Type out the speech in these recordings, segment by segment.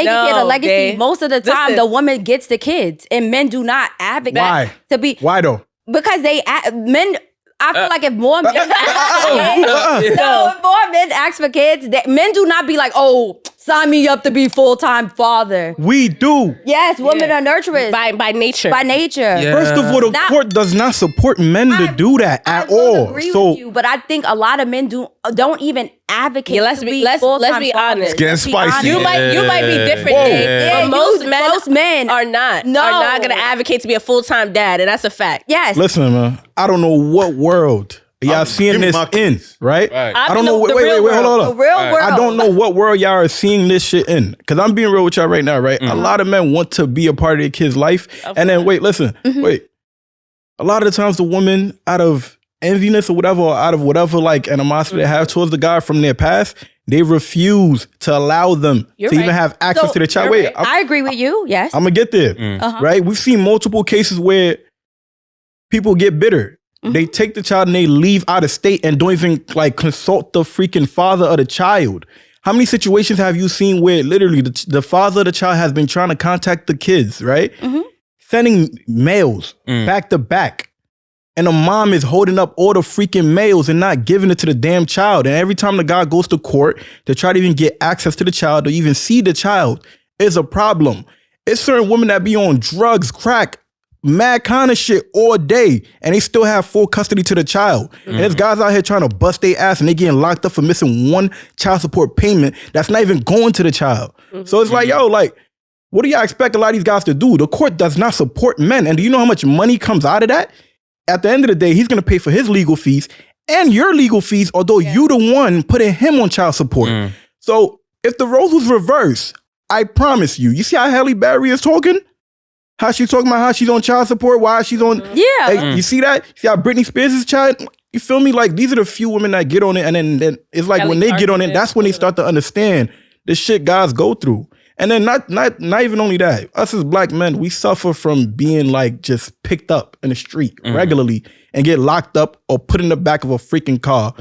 taking care of the legacy, most of the time the woman gets the kids, and men do not advocate to be. Why though? Because men. I feel like if more men ask for kids, men do not be like, oh, sign me up to be full-time father. We do. Yes, women are nurturers. By nature. By nature. Yeah. First of all, the court does not support men to do that at all. I agree with you, but I think a lot of men don't even advocate let's to be let's be honest. It's getting spicy. You might be different, Dave, but most men are not going to advocate to be a full-time dad, and that's a fact. Yes. Listen, man, I don't know what world y'all seeing this in, right? I don't know. Wait, hold on. The real world. I don't know what world y'all are seeing this shit in. Because I'm being real with y'all right now, right? A lot of men want to be a part of their kid's life. And then, wait. A lot of the times the woman, out of enviness or whatever, or out of whatever like animosity they have towards the guy from their past, they refuse to allow them to even have access to the child. Wait, I agree with you, yes. I'm going to get there, right? We've seen multiple cases where people get bitter. They take the child and they leave out of state and don't even like consult the freaking father of the child. How many situations have you seen where literally the father of the child has been trying to contact the kids, right? Sending mails back to back. And the mom is holding up all the freaking mails and not giving it to the damn child. And every time the guy goes to court to try to even get access to the child or even see the child, is a problem. It's certain women that be on drugs, crack, mad kind of shit all day, and they still have full custody to the child. And there's guys out here trying to bust their ass and they getting locked up for missing one child support payment that's not even going to the child. So it's like, yo, like, what do y'all expect a lot of these guys to do? The court does not support men. And do you know how much money comes out of that? At the end of the day, he's going to pay for his legal fees and your legal fees, although you the one putting him on child support. So if the roles was reversed, I promise you see how Halle Berry is talking? How she's talking about how she's on child support, why she's on... Like, you see that? See how Britney Spears is child... You feel me? Like, these are the few women that get on it, and then it's like when they get on it, that's when they start to understand the shit guys go through. And then not even only that, us as black men, we suffer from being like just picked up in the street regularly and get locked up or put in the back of a freaking car.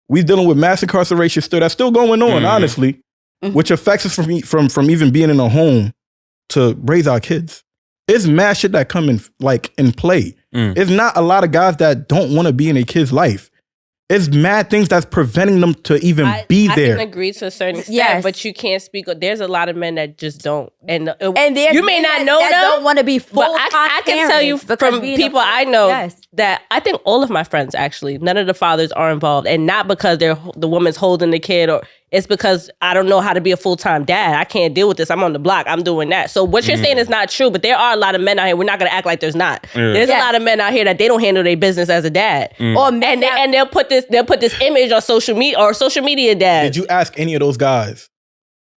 We dealing with mass incarceration still. That's still going on, honestly, which affects us from even being in a home to raise our kids. It's mad shit that come in play. It's not a lot of guys that don't want to be in a kid's life. It's mad things that's preventing them to even be there. I can agree to a certain extent, but you can't speak. There's a lot of men that just don't. And you may not know them. Don't want to be full-time I can tell you from people I know that I think all of my friends, actually, none of the fathers are involved. And not because the woman's holding the kid, or it's because I don't know how to be a full-time dad. I can't deal with this. I'm on the block. I'm doing that. So what you're saying is not true, but there are a lot of men out here. We're not going to act like there's not. There's a lot of men out here that they don't handle their business as a dad. And they'll put this image on social media or social media dad. Did you ask any of those guys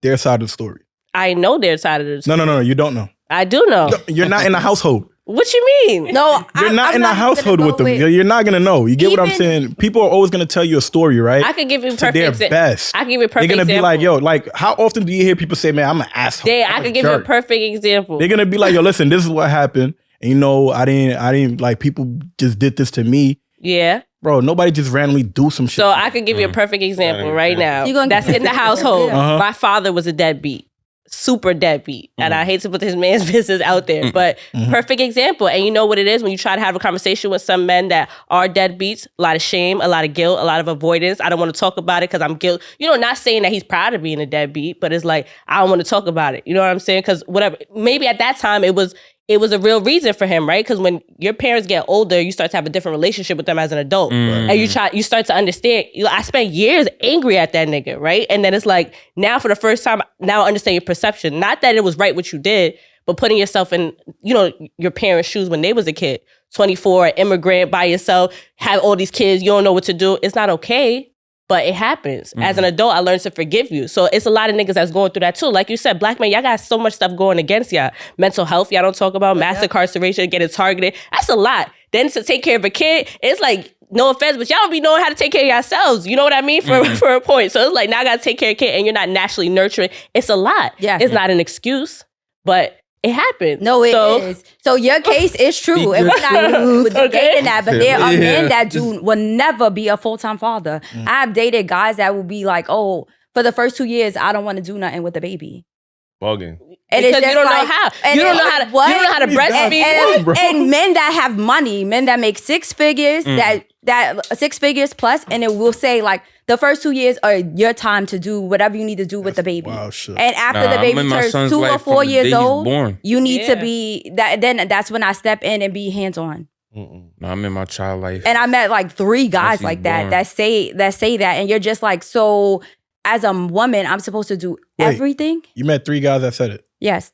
their side of the story? I know their side of the story. No, you don't know. I do know. You're not in the household. What you mean? No, you're not in the household with them. You're not gonna know. You get what I'm saying? People are always gonna tell you a story, right? I can give you perfect example. Best. I can give you a perfect example. They're gonna be like, yo, like, how often do you hear people say, man, I'm an asshole? I can give you a perfect example. They're gonna be like, yo, listen, this is what happened. And you know, I didn't like, people just did this to me. Yeah. Bro, nobody just randomly do some shit. So I can give you a perfect example right now. That's in the household. My father was a deadbeat. Super deadbeat. And I hate to put his man's business out there, but perfect example. And you know what it is when you try to have a conversation with some men that are deadbeats, a lot of shame, a lot of guilt, a lot of avoidance. I don't want to talk about it because I'm guilt. You know, not saying that he's proud of being a deadbeat, but it's like, I don't want to talk about it. You know what I'm saying? Because whatever, maybe at that time it was a real reason for him, right? Because when your parents get older, you start to have a different relationship with them as an adult. And you start to understand. I spent years angry at that nigga, right? And then it's like, now for the first time, now I understand your perception. Not that it was right what you did, but putting yourself in, you know, your parents' shoes when they was a kid. 24, an immigrant by yourself, have all these kids, you don't know what to do. It's not okay. But it happens. As an adult, I learned to forgive you. So it's a lot of niggas that's going through that too. Like you said, black men, y'all got so much stuff going against y'all. Mental health, y'all don't talk about. Mass incarceration, getting targeted. That's a lot. Then to take care of a kid, it's like, no offense, but y'all don't be knowing how to take care of yourselves. You know what I mean? For a point. So it's like, now I got to take care of a kid and you're not naturally nurturing. It's a lot. Yeah. It's not an excuse, but it happens. No, it is. So your case is true. And we're not debating that, but there are men that will never be a full-time father. I've dated guys that will be like, oh, for the first 2 years, I don't want to do nothing with the baby. bugging. And because you don't know how. You don't know how to. You don't know how to breastfeed. And men that have money, men that make six figures, that 6 figures plus, and it will say like the first 2 years are your time to do whatever you need to do with the baby. Wow, shit. And after the baby turns 2 or 4 years old, you need to be that. Then that's when I step in and be hands on. No, I'm in my child life. And I met like 3 guys like that say that, and you're just like, so as a woman, I'm supposed to do everything. You met 3 guys that said it. Yes.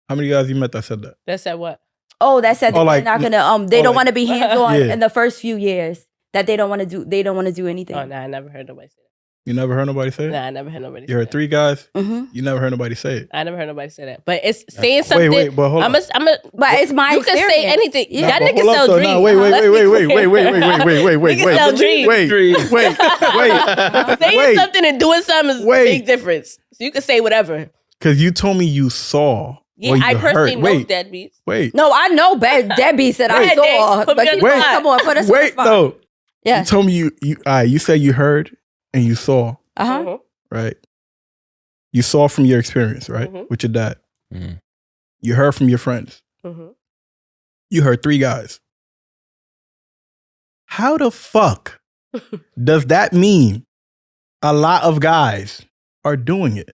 How many guys you met that said that? That said what? Oh, that said that they're not gonna. They don't want to be hands on Yeah. in the first few years. That they don't want to do. They don't want to do anything. Oh no, I never heard nobody say that. You never heard nobody say it? Nah, I never heard nobody. You heard 3 guys. Mm-hmm. You never heard nobody say it. I never heard nobody say that. But it's saying something. Wait, but hold on. But it's my You experience. can say anything. Yeah. That nigga sell dreams. No, wait. Nigga sell dreams. Wait. Saying something and doing something is a big difference. So you can say whatever. Because you told me you saw. Yeah, I personally know deadbeats. Wait. No, I know deadbeats that I saw. But come on, put us on the spot. No. Yeah. You told me you said you heard and you saw. Uh-huh. Right. You saw from your experience, right? With your dad. Mm-hmm. You heard from your friends. Mm-hmm. You heard 3 guys. How the fuck does that mean a lot of guys are doing it?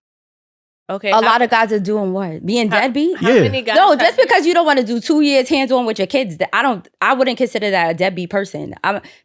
Okay. A lot of guys are doing what? Being deadbeat? How many guys? No, just because you don't want to do 2 years hands-on with your kids, I wouldn't consider that a deadbeat person.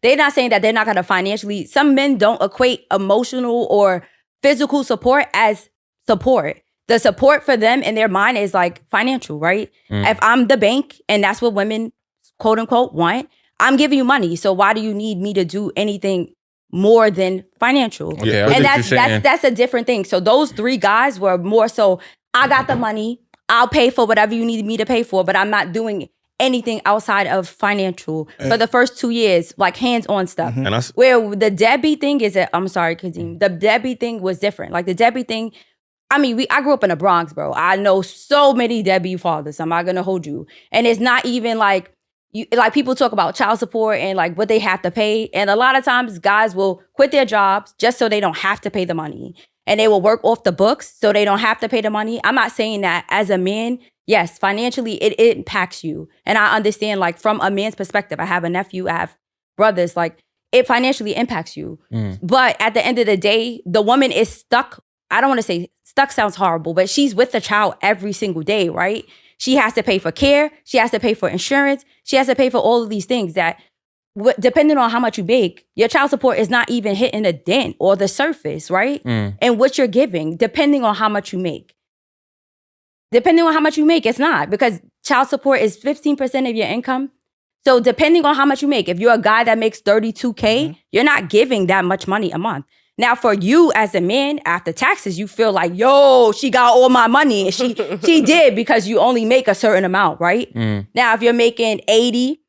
They're not saying that they're not going to financially. Some men don't equate emotional or physical support as support. The support for them in their mind is like financial, right? If I'm the bank and that's what women, quote unquote, want, I'm giving you money. So why do you need me to do anything more than financial? Okay, and that's a different thing. So those 3 guys were more so, I got the money, I'll pay for whatever you need me to pay for, but I'm not doing anything outside of financial for the first 2 years, like hands-on stuff. And Where the deadbeat thing is, I'm sorry, Kadeem, the deadbeat thing was different. Like the deadbeat thing, I mean, I grew up in the Bronx, bro. I know so many deadbeat fathers. I'm not gonna hold you. And it's not even like, like people talk about child support and like what they have to pay. And a lot of times guys will quit their jobs just so they don't have to pay the money. And they will work off the books so they don't have to pay the money. I'm not saying that as a man, yes, financially it impacts you. And I understand like from a man's perspective, I have a nephew, I have brothers, like it financially impacts you. But at the end of the day, the woman is stuck. I don't want to say stuck sounds horrible, but she's with the child every single day, right? She has to pay for care. She has to pay for insurance. She has to pay for all of these things that, depending on how much you make, your child support is not even hitting a dent or the surface, right? And what you're giving, depending on how much you make. Depending on how much you make, it's not, because child support is 15% of your income. So depending on how much you make, if you're a guy that makes $32K, you're not giving that much money a month. Now, for you as a man, after taxes, you feel like, yo, she got all my money. And she did, because you only make a certain amount, right? Now, if you're making 80,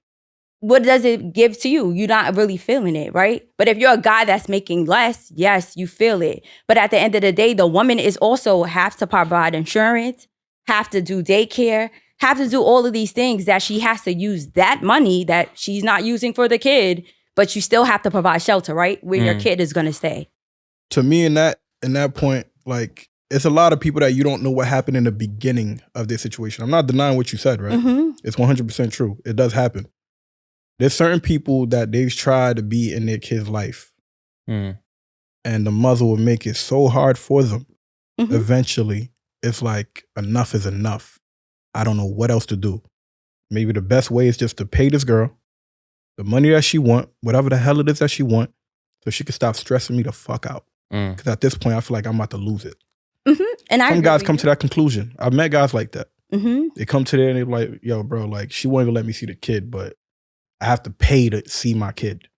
what does it give to you? You're not really feeling it, right? But if you're a guy that's making less, yes, you feel it. But at the end of the day, the woman is also have to provide insurance, have to do daycare, have to do all of these things that she has to use that money that she's not using for the kid, but you still have to provide shelter, right? Where your kid is going to stay. To me, in that point, like, it's a lot of people that you don't know what happened in the beginning of their situation. I'm not denying what you said, right? It's 100% true. It does happen. There's certain people that they've tried to be in their kid's life. And the mother will make it so hard for them. Eventually, it's like, enough is enough. I don't know what else to do. Maybe the best way is just to pay this girl the money that she want, whatever the hell it is that she want, so she can stop stressing me the fuck out. Because at this point, I feel like I'm about to lose it. And some guys come to that conclusion. I've met guys like that. They come to there and they're like, yo, bro, like, she won't even let me see the kid, but I have to pay to see my kid.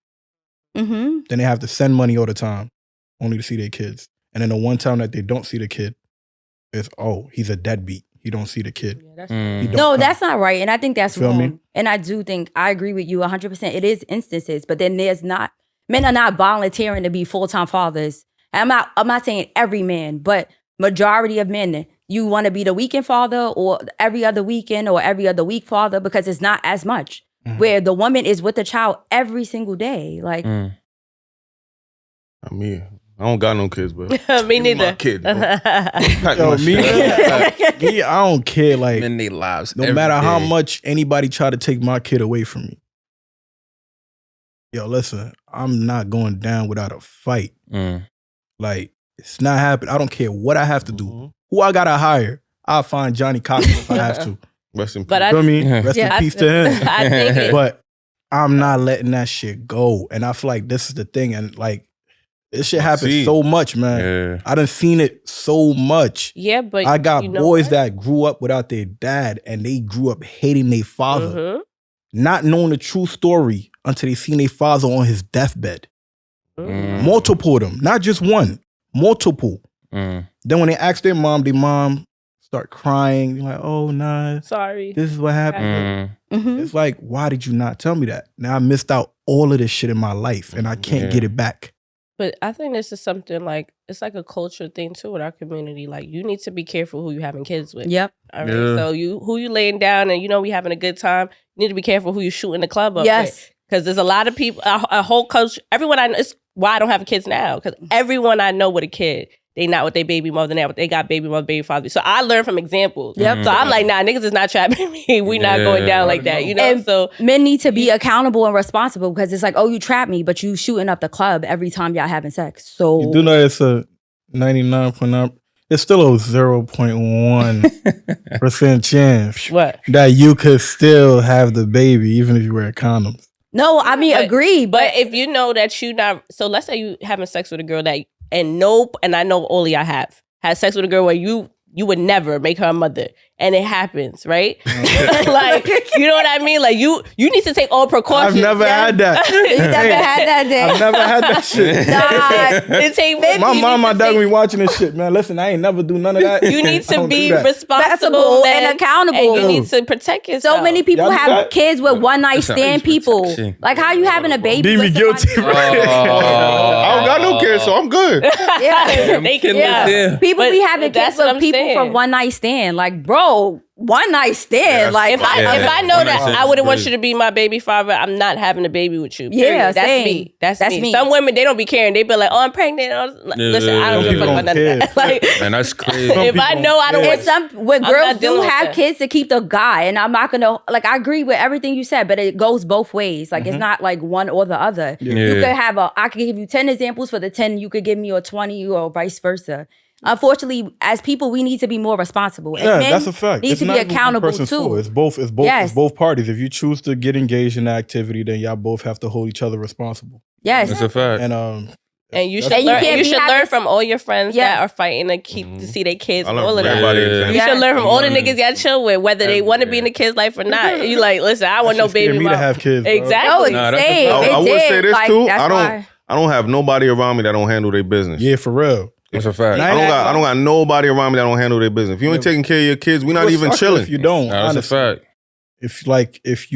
Then they have to send money all the time, only to see their kids. And then the one time that they don't see the kid, it's, oh, he's a deadbeat. He don't see the kid. No, that's not right. And I think that's wrong. And I do think, I agree with you 100%. It is instances, but then men are not volunteering to be full-time fathers. And I'm not saying every man, but majority of men, you want to be the weekend father or every other weekend or every other week father, because it's not as much. Where the woman is with the child every single day. Like, I mean, I don't got no kids, bro. Me neither. My kid, bro. Yo, me, I don't care. Like, in their lives. no matter how much anybody try to take my kid away from me. Yo, listen, I'm not going down without a fight. Like, it's not happening. I don't care what I have to do. Who I gotta hire, I'll find Johnny Cochran if I have to. Rest in peace. But You know what I mean? Rest in I- peace to him. I think But I'm not letting that shit go. And I feel like this is the thing. And like, this shit happens so much, man. Yeah. I done seen it so much. yeah, but I got you know boys what? that grew up without their dad and they grew up hating their father, not knowing the true story until they seen their father on his deathbed. Multiple of them, not just one, multiple. Then when they ask their mom start crying, like, oh, nah, Sorry. this is what happened. It's like, why did you not tell me that? Now I missed out all of this shit in my life and I can't get it back. But I think this is something like, it's like a culture thing too with our community. Like, you need to be careful who you having kids with. Yep. All right. So who you laying down and we having a good time. You need to be careful who you shooting the club up with. Because there's a lot of people, a whole culture, everyone I know, it's why I don't have kids now. Because everyone I know with a kid, they not with their baby mother now, but they got baby mother, baby father. So I learned from examples. Yep. So I'm like, nah, niggas is not trapping me. We not going down like that, And so men need to be accountable and responsible because it's like, oh, you trapped me, but you shooting up the club every time y'all having sex. So You do know it's a 99.9, it's still a 0.1% chance what? that you could still have the baby even if you wear condoms. no, I mean, agree, But but if you know that you not, so let's say you having sex with a girl that, and I know only I have had sex with a girl where you would never make her a mother, and it happens, right? Like, you know what I mean? Like, you need to take all precautions. I've never had that. you never had that day. I've never had that shit. It take My you mom, need my to dad take- be watching this shit, man. Listen, I ain't never do none of that. You need I to don't be do that. responsible And man, accountable. and you need to protect yourself. So many people Y'all do have that? kids with one night That's not stand easy people. protection. Like, how you having a baby? Deem me with guilty, somebody- bro. I don't got no kids, so I'm good. Yeah. They can, Yeah. People But be having that's kids what with I'm people saying. from one night stand. Like, bro, one night stand. Like, If I know One that night stand I wouldn't is want crazy. you to be my baby father, I'm not having a baby with you. Yeah, Period. That's same. me. That's That's me. me. Some women, they don't be caring. They be like, oh, I'm pregnant. Listen, I don't Some give a fuck people about none don't of that. Like, Man, that's crazy. if I know I don't care. want and some when I'm girls not do dealing with have that. kids to keep the guy, and I'm not gonna like. I agree with everything you said, but it goes both ways. Like, it's not like one or the other. You Yeah. could have I could give you 10 examples for the 10. You could give me a 20 or vice versa. Unfortunately, as people, we need to be more responsible. And Yeah, men that's a fact. Need It's to not be even one accountable person's too. fault. It's both. Yes. It's both parties. If you choose to get engaged in the activity, then y'all both have to hold each other responsible. Yes. That's a fact. And And you should that's- And you learn. can't You be should having- learn from all your friends Yes. that are fighting to keep to see their kids. I And learned all from of that. everybody. Yeah. You Yes. should learn from all the Yeah. niggas y'all chill with, whether they want to be in the kid's life or not. You like, listen, I want no shit scared baby me mama. to have kids, bro. Exactly. No, it's Nah, that's a insane. fact. It I would did. say this Like, too. that's I why- don't have nobody around me that don't handle their business. Yeah, for real. That's a fact. Nah, I don't got nobody around me that don't handle their business. If you ain't taking care of your kids, we not You're a even sucker chilling. If you don't, Nah, that's a honestly. fact. If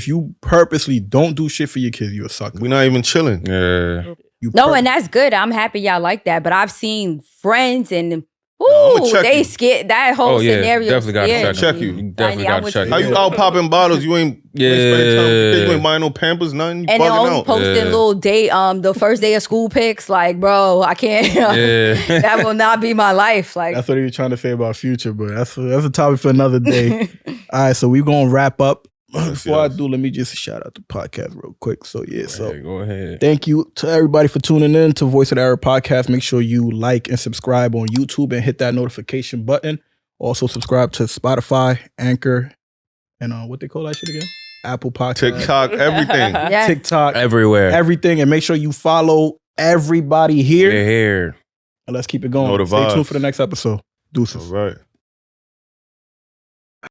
you purposely don't do shit for your kids, you're a sucker. We not even chilling. Yeah. You No, pur- and that's good. I'm happy y'all like that. But I've seen friends and I'ma check they you. scared. That whole Oh, yeah. scenario. Definitely gotta scared check me. you. You definitely Tiny, I'm gotta with check you. How you out popping bottles? You ain't spending time with your kids. You ain't buying no Pampers, nothing. You And then bugging only out. posting Yeah. little day, the first day of school pics. Like, bro, I can't. Yeah. That will not be my life. Like, That's what he was trying to say about Future, but that's a topic for another day. All right, so we're gonna wrap up. Before I do, let me just shout out the podcast real quick. So yeah, so Hey, go ahead. thank you to everybody for tuning in to Voice of the Era podcast. Make sure you like and subscribe on YouTube and hit that notification button. Also subscribe to Spotify, Anchor, and what they call that shit again? Apple Podcast, TikTok, everything. yes. TikTok, Everywhere. everything, and make sure you follow everybody here. Here. And let's keep it going. Know the Stay tuned vibes. for the next episode. Deuces. All right.